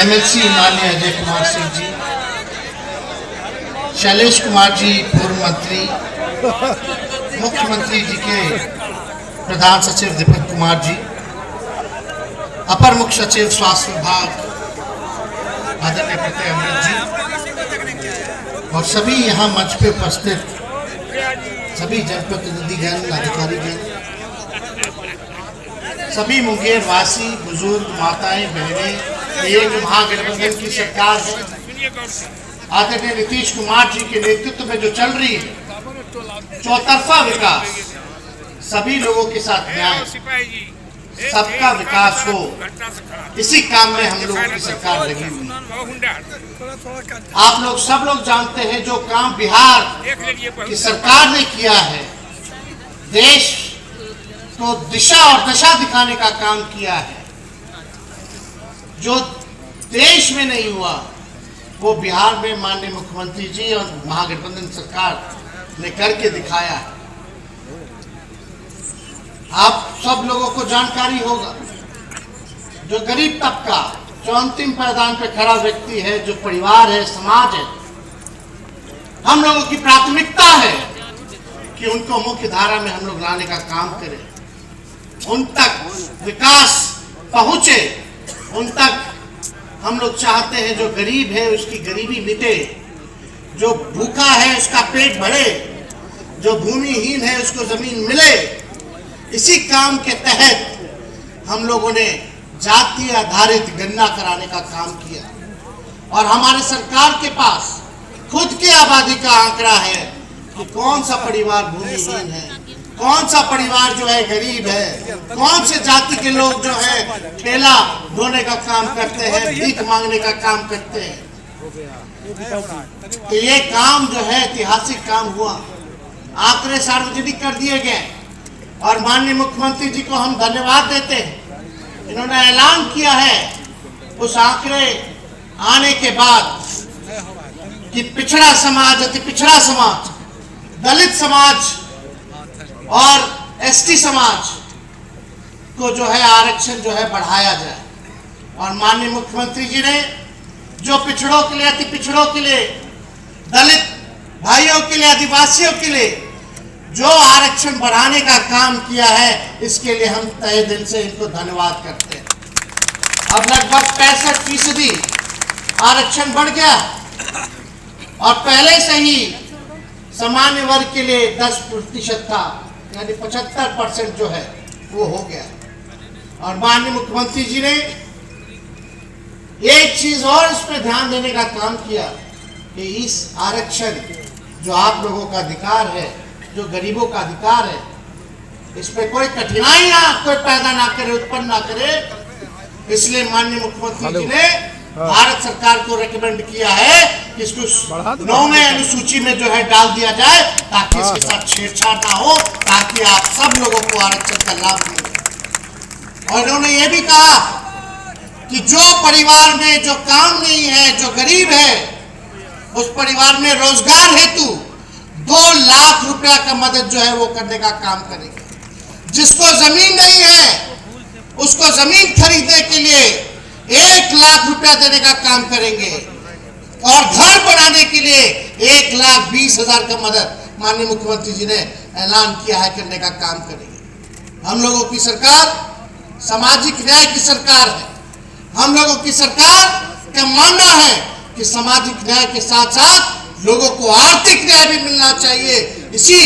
MLC माननीय अजय कुमार सिंह जी, शैलेश कुमार जी पूर्व मंत्री, मुख्यमंत्री जी के प्रधान सचिव दीपक कुमार जी, अपर मुख्य सचिव स्वास्थ्य विभाग आदरणीय प्रत्यय अमृत जी और सभी यहाँ मंच पे उपस्थित सभी जनप्रतिनिधिगण, अधिकारीगण, सभी मुंगेर वासी, बुजुर्ग, माताएं, बहनें, ये जो महागठबंधन की सरकार है, आदरणीय नीतीश कुमार जी के नेतृत्व में जो चल रही है, चौतरफा विकास, सभी लोगों के साथ न्याय, सबका विकास हो, इसी काम में हम लोगों की सरकार लगी हुई है। आप लोग सब लोग जानते हैं जो काम बिहार की सरकार ने किया है, देश को दिशा और दशा दिखाने का काम किया है। जो देश में नहीं हुआ वो बिहार में माननीय मुख्यमंत्री जी और महागठबंधन सरकार ने करके दिखाया है। आप सब लोगों को जानकारी होगा, जो गरीब तबका, जो अंतिम पायदान पे खड़ा व्यक्ति है, जो परिवार है, समाज है, हम लोगों की प्राथमिकता है कि उनको मुख्य धारा में हम लोग लाने का काम करें, उन तक विकास पहुंचे, उन तक हम लोग चाहते हैं जो गरीब है उसकी गरीबी मिटे, जो भूखा है उसका पेट भरे, जो भूमिहीन है उसको जमीन मिले। इसी काम के तहत हम लोगों ने जाति आधारित गणना कराने का काम किया और हमारे सरकार के पास खुद की आबादी का आंकड़ा है कि कौन सा परिवार भूमिहीन है, कौन सा परिवार जो है गरीब है, कौन से जाति के लोग जो है ठेला ढोने का काम करते हैं, भीख मांगने का काम करते हैं। तो ये काम जो है ऐतिहासिक काम हुआ, आंकड़े सार्वजनिक कर दिए गए और माननीय मुख्यमंत्री जी को हम धन्यवाद देते हैं। इन्होंने ऐलान किया है उस आंकड़े आने के बाद कि पिछड़ा समाज, अति पिछड़ा समाज, दलित समाज और एसटी समाज को जो है आरक्षण जो है बढ़ाया जाए। और माननीय मुख्यमंत्री जी ने जो पिछड़ों के लिए, अति पिछड़ों के लिए, दलित भाइयों के लिए, आदिवासियों के लिए जो आरक्षण बढ़ाने का काम किया है, इसके लिए हम तहे दिल से इनको धन्यवाद करते हैं। अब लगभग 65% आरक्षण बढ़ गया और पहले से ही सामान्य वर्ग के लिए 10% था, यानी 75% जो है वो हो गया। और माननीय मुख्यमंत्री जी ने एक चीज और इस पर ध्यान देने का काम किया कि इस आरक्षण जो आप लोगों का अधिकार है, जो गरीबों का अधिकार है, इस पे कोई कठिनाई ना कोई पैदा ना करे, उत्पन्न ना करे। इसलिए माननीय मुख्यमंत्री जी ने भारत सरकार को रेकमेंड किया है कि इसको 9वें अनुसूची में जो है डाल दिया जाए ताकि इसके साथ छेड़छाड़ ना हो, ताकि आप सब लोगों को आरक्षण का लाभ मिले। और इन्होंने ये भी कहा कि जो परिवार में जो काम नहीं है, जो गरीब है, उस परिवार में रोजगार हेतु 2 लाख रुपया का मदद जो है वो करने का काम करेंगे। जिसको जमीन नहीं है उसको जमीन खरीदने के लिए 1 लाख रुपया देने का काम करेंगे और घर बनाने के लिए 1,20,000 का मदद माननीय मुख्यमंत्री जी ने ऐलान किया है करने का काम करेंगे। हम लोगों की सरकार सामाजिक न्याय की सरकार है। हम लोगों की सरकार का मानना है कि सामाजिक न्याय के साथ साथ लोगों को आर्थिक न्याय भी मिलना चाहिए। इसी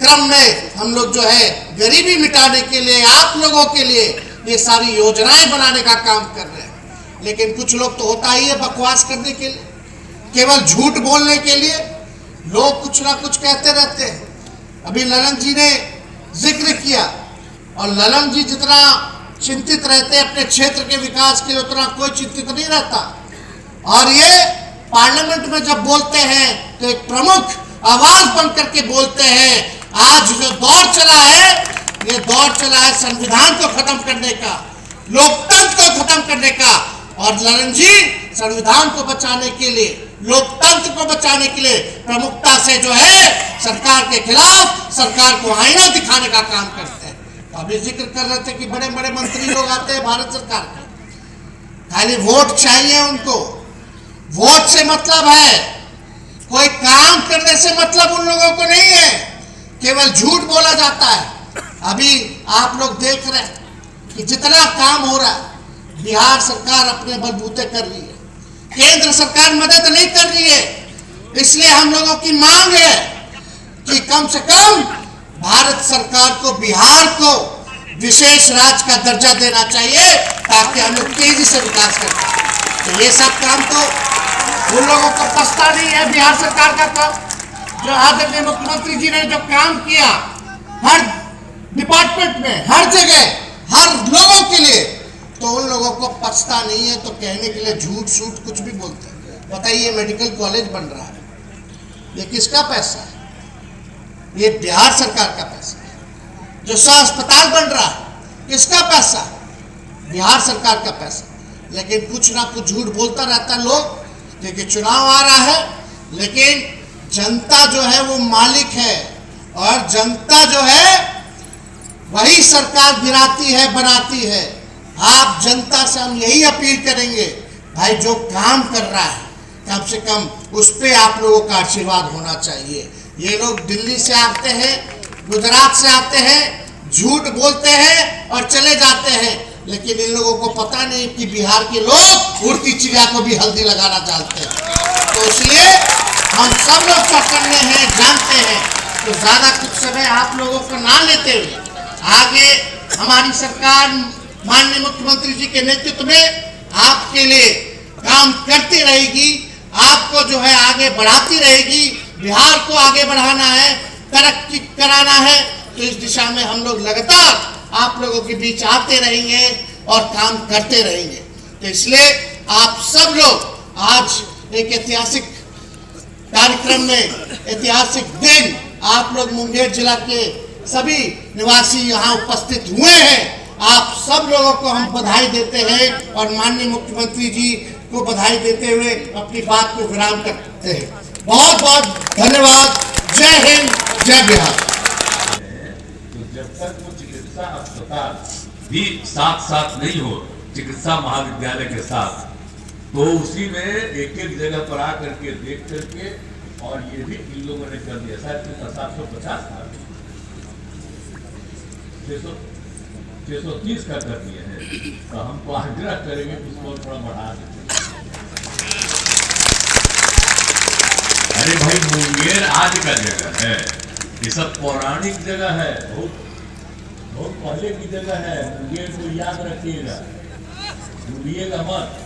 क्रम में हम लोग जो है गरीबी मिटाने के लिए, आप लोगों के लिए ये सारी योजनाएं बनाने का काम कर रहे हैं। लेकिन कुछ लोग तो होता ही है बकवास करने के लिए, केवल झूठ बोलने के लिए लोग कुछ ना कुछ कहते रहते हैं। अभी ललन जी ने जिक्र किया और ललन जी जितना चिंतित रहते हैं अपने क्षेत्र के विकास के लिए, उतना कोई चिंतित नहीं रहता। और ये पार्लियामेंट में जब बोलते हैं तो एक प्रमुख आवाज बन करके बोलते हैं। आज जो दौर चला है, ये दौर चला है संविधान को खत्म करने का, लोकतंत्र को खत्म करने का। और ललन जी संविधान को बचाने के लिए, लोकतंत्र को बचाने के लिए प्रमुखता से जो है सरकार के खिलाफ, सरकार को आईना दिखाने का काम करते हैं। तो अभी जिक्र कर रहे थे कि बड़े बड़े मंत्री लोग आते हैं भारत सरकार के, खाली वोट चाहिए उनको। वोट से मतलब है, कोई काम करने से मतलब उन लोगों को नहीं है, केवल झूठ बोला जाता है। अभी आप लोग देख रहे हैं कि जितना काम हो रहा है बिहार सरकार अपने बलबूते कर रही है, केंद्र सरकार मदद नहीं कर रही है। इसलिए हम लोगों की मांग है कि कम से कम भारत सरकार को बिहार को विशेष राज्य का दर्जा देना चाहिए, ताकि हम लोग तेजी से विकास कर सकें। तो ये सब काम तो उन लोगों को पछता नहीं है बिहार सरकार का काम। जो आदरणीय मुख्यमंत्री जी ने जो काम किया हर डिपार्टमेंट में, हर जगह, हर लोगों के लिए, तो उन लोगों को पछता नहीं है। तो कहने के लिए झूठ सूट कुछ भी बोलते हैं। बताइए, मेडिकल कॉलेज बन रहा है, ये किसका पैसा है? ये बिहार सरकार का पैसा है। जो 100 अस्पताल बन रहा है, किसका पैसा? बिहार सरकार का पैसा। लेकिन कुछ ना कुछ झूठ बोलता रहता है लोग, क्योंकि चुनाव आ रहा है। लेकिन जनता जो है वो मालिक है, और जनता जो है वही सरकार गिराती है, बनाती है। आप जनता से हम यही अपील करेंगे, भाई जो काम कर रहा है कम से कम उस पे आप लोगों का आशीर्वाद होना चाहिए। ये लोग दिल्ली से आते हैं, गुजरात से आते हैं, झूठ बोलते हैं और चले जाते हैं, लेकिन इन लोगों को पता नहीं कि बिहार के लोग उड़ती चिड़िया को भी हल्दी लगाना जानते हैं। तो इसलिए हम सब लोग पकड़ने हैं, जानते हैं। तो ज़्यादा कुछ समय आप लोगों को ना लेते हुए आगे हमारी सरकार माननीय मुख्यमंत्री जी के नेतृत्व में आपके लिए काम करती रहेगी, आपको जो है आगे बढ़ाती रहेगी। बिहार को आगे बढ़ाना है, तरक्की कराना है, तो इस दिशा में हम लोग लगातार आप लोगों के बीच आते रहेंगे और काम करते रहेंगे। तो इसलिए आप सब लोग आज एक ऐतिहासिक कार्यक्रम में, ऐतिहासिक दिन, आप लोग मुंगेर जिला के सभी निवासी यहाँ उपस्थित हुए हैं। आप सब लोगों को हम बधाई देते हैं और माननीय मुख्यमंत्री जी को बधाई देते हुए अपनी बात को विराम करते हैं। बहुत बहुत धन्यवाद। जय हिंद, जय बिहार। तो जब तक वो चिकित्सा अस्पताल भी साथ साथ नहीं हो चिकित्सा महाविद्यालय के साथ, तो उसी में एक एक जगह पर आकर के देख करके, और ये भी इन लोगों ने कर दिया, शायद 750 था, 630 का कर दिया है। तो हमको आग्रह करेंगे कि उसको थोड़ा बढ़ा दें। अरे भाई, मुंगेर आज का जगह है, ये सब पौराणिक जगह है, बहुत पहले की जगह है। मुंगेर को याद रखिएगा, भूलिएगा मत।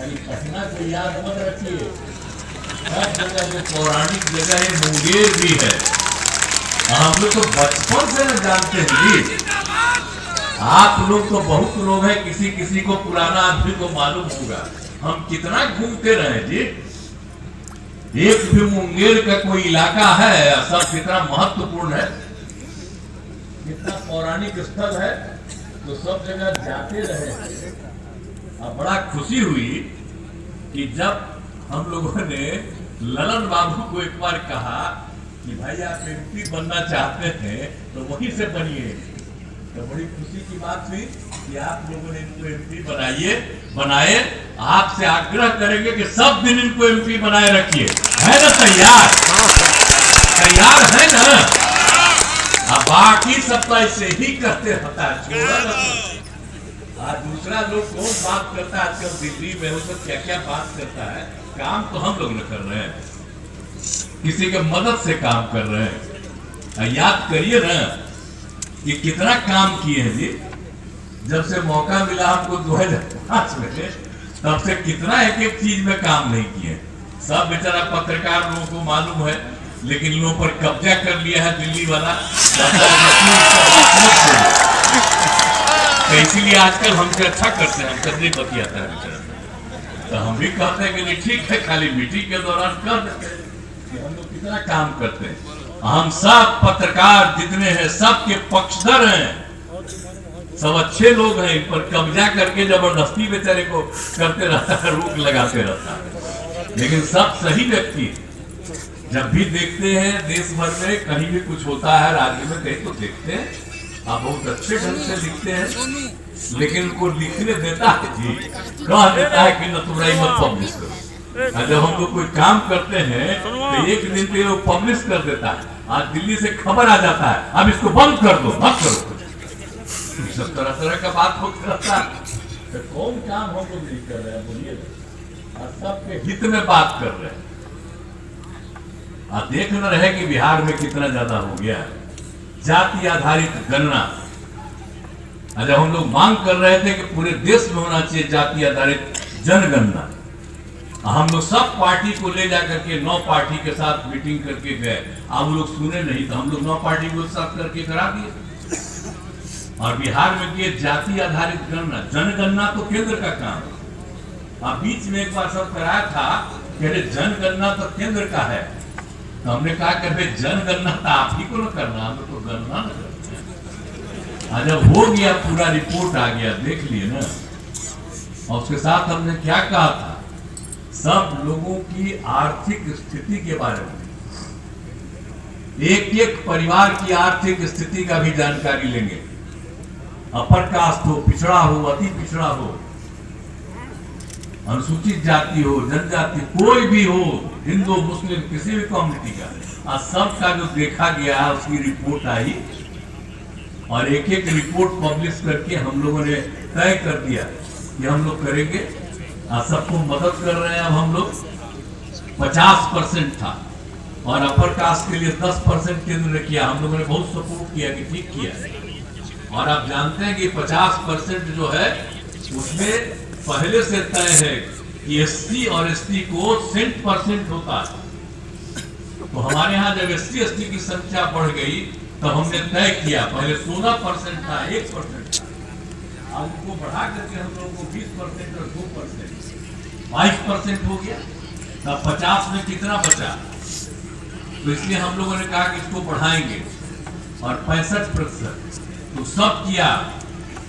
पटना को याद मत रखिए, हर जगह जो पौराणिक जगह है मुंगेर भी है। हम लोग तो बचपन से न जानते हैं जी। आप लोग तो बहुत लोग हैं, किसी किसी को पुराना आदमी को मालूम होगा, हम कितना घूमते रहे जी। एक भी मुंगेर का कोई इलाका है सब कितना महत्वपूर्ण है, कितना पौराणिक स्थल है, तो सब जगह जाते रहे। अब बड़ा खुशी हुई कि जब हम लोगों ने ललन बाबू को एक बार कहा कि भाई आप एमपी बनना चाहते हैं तो वहीं से बनिए, तो बड़ी खुशी की बात हुई कि आप लोगों ने इनको एमपी बनाए। आपसे आग्रह करेंगे कि सब दिन इनको एमपी बनाए रखिए। है ना तैयार? तैयार है ना? अब बाकी सब तो ऐसे ही करते रहता है, छोड़ा ना। आज दूसरा लोग कौन बात करता है आजकल दिल्ली में, वो सब क्या क्या बात करता है। काम तो हम लोग न कर रहे हैं, किसी के मदद से काम कर रहे हैं। याद करिए ना कि कितना काम किए हैं जी। जब से मौका मिला हमको 2005 में, तब से कितना एक एक चीज में काम नहीं किए। सब बेचारा पत्रकार लोगों को मालूम है, लेकिन लोगों पर कब्जा कर लिया है दिल्ली वाला। तो इसीलिए आजकल हमसे अच्छा करते हैं, हमसे नहीं बतियाता है बेचारा। तो हम भी कहते हैं कि नहीं ठीक है, खाली मीटिंग के दौरान कर देते हैं कि हम लोग कितना काम करते हैं। हम सब पत्रकार जितने हैं सबके पक्षधर हैं, सब अच्छे लोग हैं। इन पर कब्जा करके जबरदस्ती बेचारे को करते रहता है, रोक लगाते रहता है, लेकिन सब सही व्यक्ति। जब भी देखते हैं देश भर में कहीं भी कुछ होता है, राज्य में कहीं, तो देखते हैं आप बहुत अच्छे ढंग से लिखते हैं, लेकिन उनको लिखने देता है जी, कह देता है कि न तुम्हारी मत पब्लिश करो। जब हम लोग कोई काम करते हैं तो एक दिन पे वो पब्लिश कर देता है, आज दिल्ली से खबर आ जाता है अब इसको बंद कर दो, मत करो। सब तरह तरह का बात होता रहता है। तो कौन काम हम लोग नहीं कर रहे हैं बोलिए, और सबके हित में बात कर रहे हैं। आप देख न रहे कि बिहार में कितना ज्यादा हो गया जाति आधारित गणना। जब हम लोग मांग कर रहे थे कि पूरे देश में होना चाहिए जाति आधारित जनगणना, हम लोग सब पार्टी को ले जाकर के 9 पार्टी के साथ मीटिंग करके गए, आप लोग सुने नहीं तो हम लोग 9 पार्टी को साथ करके करा दिए। और बिहार में किए जाति आधारित गणना, जनगणना तो केंद्र का काम है। आप बीच में एक बार सब कराया था कि अरे जनगणना तो केंद्र का है, तो हमने कहा कि भाई जनगणना तो आप ही को न करना, हम तो गणना न करते हैं। जब हो गया पूरा रिपोर्ट आ गया, देख लिए ना, और उसके साथ हमने क्या कहा था, सब लोगों की आर्थिक स्थिति के बारे में, एक एक परिवार की आर्थिक स्थिति का भी जानकारी लेंगे। अपर कास्ट हो, पिछड़ा हो, अति पिछड़ा हो, अनुसूचित जाति हो, जनजाति, कोई भी हो, हिंदू मुस्लिम किसी भी कम्युनिटी का, आज सबका जो देखा गया है उसकी रिपोर्ट आई, और एक एक रिपोर्ट पब्लिश करके हम लोगों ने तय कर दिया कि हम लोग करेंगे। आज सबको मदद कर रहे हैं। अब हम लोग 50% था और अपर कास्ट के लिए 10% केंद्र ने किया। हम लोगों ने बहुत सपोर्ट किया कि ठीक किया। और आप जानते हैं कि 50% जो है उसमें पहले से तय है कि SC और ST को 100% होता है। तो हमारे यहाँ जब SC ST की संख्या बढ़ गई तो हमने तय किया, पहले 16% था, 1% था, आज उसको बढ़ा करके हम लोगों को 20% और 2%, 22% हो गया। तब 50 में कितना बचा, तो इसलिए हम लोगों ने कहा कि इसको बढ़ाएंगे और 65%। तो सब किया।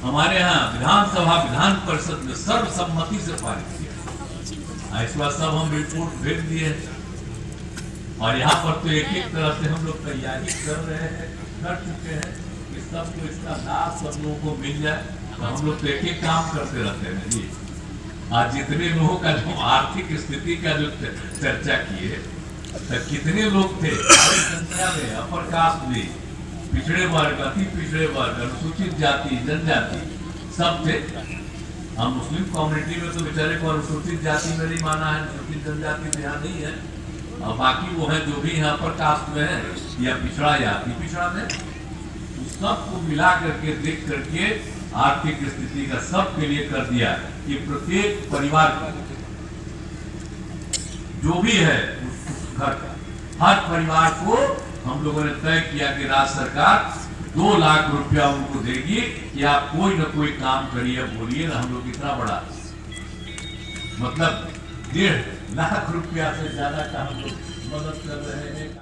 हमारे यहाँ विधानसभा विधान परिषद में सर्वसम्मति से पारित किया। इस बार सब हम रिपोर्ट भेज दिए और यहाँ पर तो एक एक तरह से हम लोग तैयारी कर रहे हैं, कर चुके हैं कि सबको इसका लाभ सब लोगों को मिल जाए। तो हम लोग तो एक एक काम करते रहते हैं जी। आज जितने लोगों का जो आर्थिक स्थिति का जो चर्चा किए, तो कितने लोग थे, बड़ी संख्या में अपर कास्ट भी, पिछड़े वर्ग, अति पिछड़े वर्ग, अनुसूचित जाति, जनजाति सब थे। हम मुस्लिम कम्युनिटी में तो बेचारे को अनुसूचित जाति में नहीं माना है, अनुसूचित जनजाति में यहाँ नहीं है, और बाकी वो है जो भी यहाँ पर कास्ट में है या पिछड़ा या अति पिछड़ा में, तो सबको मिला करके देख करके आर्थिक स्थिति का सबके लिए कर दिया कि प्रत्येक परिवार का जो भी है उस घर का हर परिवार को हम लोगों ने तय किया कि राज्य सरकार 2 लाख रुपया उनको देगी कि आप कोई ना कोई काम करिए। बोलिए ना, हम लोग इतना बड़ा मतलब 1.5 लाख रुपया से ज्यादा का हम लोग मदद कर रहे हैं।